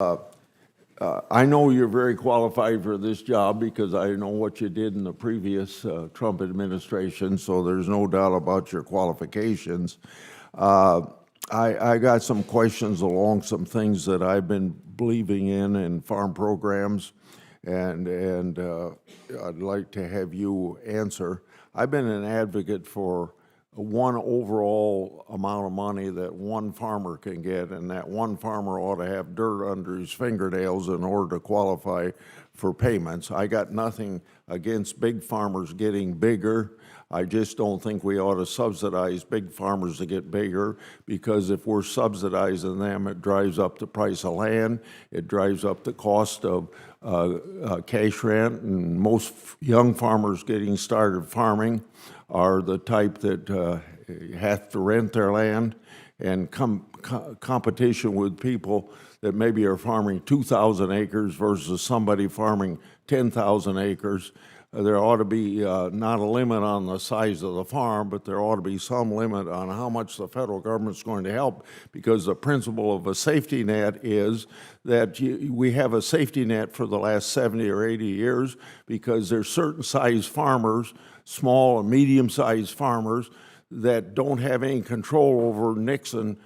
I know you're very qualified for this job because I know what you did in the previous Trump administration, so there's no doubt about your qualifications. I got some questions along some things that I've been believing in farm programs, and I'd like to have you answer. I've been an advocate for one overall amount of money that one farmer can get, and that one farmer ought to have dirt under his fingernails in order to qualify for payments. I got nothing against big farmers getting bigger. I just don't think we ought to subsidize big farmers to get bigger, because if we're subsidizing them, it drives up the price of land, it drives up the cost of cash rent, and most young farmers getting started farming are the type that have to rent their land, and competition with people that maybe are farming 2,000 acres versus somebody farming 10,000 acres. There ought to be not a limit on the size of the farm, but there ought to be some limit on how much the federal government's going to help, because the principle of a safety net is that we have a safety net for the last 70 or 80 years because there's certain size farmers, small and medium-sized farmers, that don't have any control over Nixon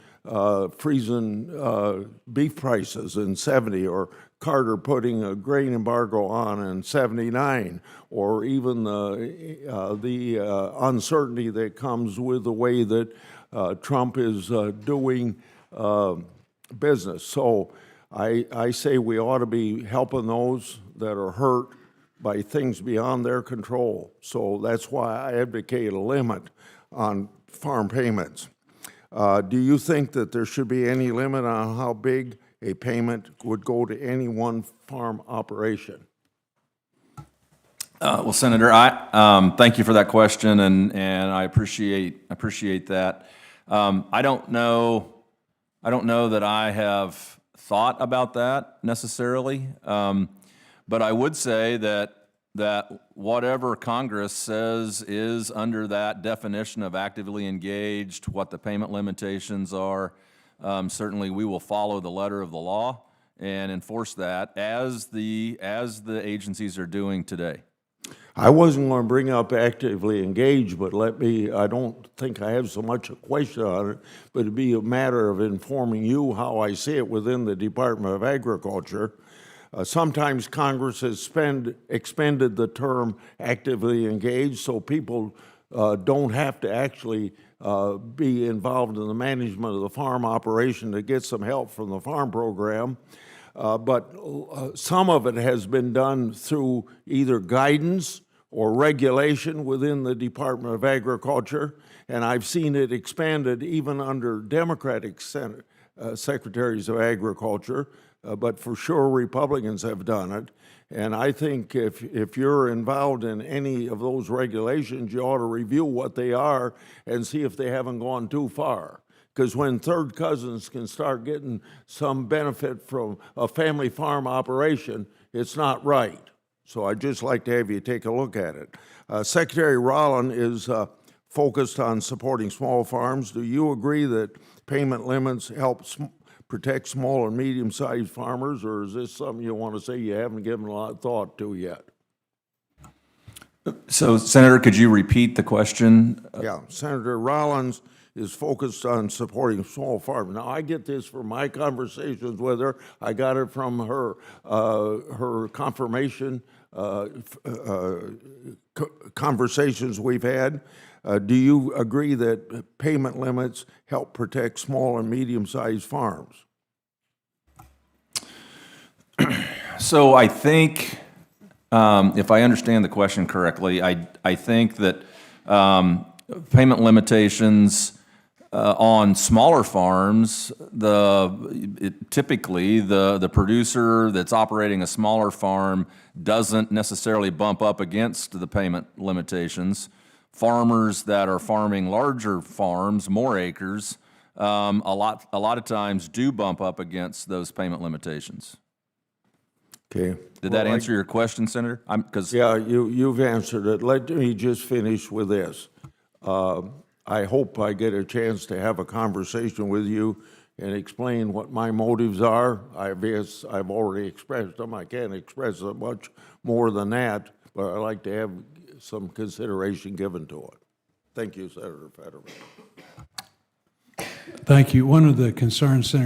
freezing beef prices in 70, or Carter putting a grain embargo on in 79, or even the uncertainty that comes with the way that Trump is doing business. So I say we ought to be helping those that are hurt by things beyond their control. So that's why I advocate a limit on farm payments. Do you think that there should be any limit on how big a payment would go to any one farm operation? Well, Senator, thank you for that question, and I appreciate that. I don't know that I have thought about that necessarily, but I would say that whatever Congress says is under that definition of actively engaged, what the payment limitations are. Certainly, we will follow the letter of the law and enforce that as the agencies are doing today. I wasn't going to bring up actively engaged, but I don't think I have so much a question on it, but it'd be a matter of informing you how I see it within the Department of Agriculture. Sometimes Congress has expended the term actively engaged, so people don't have to actually be involved in the management of the farm operation to get some help from the farm program. But some of it has been done through either guidance or regulation within the Department of Agriculture, and I've seen it expanded even under Democratic secretaries of agriculture, but for sure Republicans have done it. And I think if you're involved in any of those regulations, you ought to review what they are and see if they haven't gone too far. Because when third cousins can start getting some benefit from a family farm operation, it's not right. So I'd just like to have you take a look at it. Secretary Rollin is focused on supporting small farms. Do you agree that payment limits help protect small and medium-sized farmers, or is this something you want to say you haven't given a lot of thought to yet? So, Senator, could you repeat the question? Yeah, Senator Rollins is focused on supporting small farmers. Now, I get this from my conversations with her. I got it from her confirmation conversations we've had. Do you agree that payment limits help protect small and medium-sized farms? So I think, if I understand the question correctly, I think that payment limitations on smaller farms, typically the producer that's operating a smaller farm doesn't necessarily bump up against the payment limitations. Farmers that are farming larger farms, more acres, a lot of times do bump up against those payment limitations. Okay. Did that answer your question, Senator? Yeah, you've answered it. Let me just finish with this. I hope I get a chance to have a conversation with you and explain what my motives are. I guess I've already expressed them. I can't express it much more than that, but I'd like to have some consideration given to it. Thank you, Senator Fetterman. Thank you. One of the concerns, Senator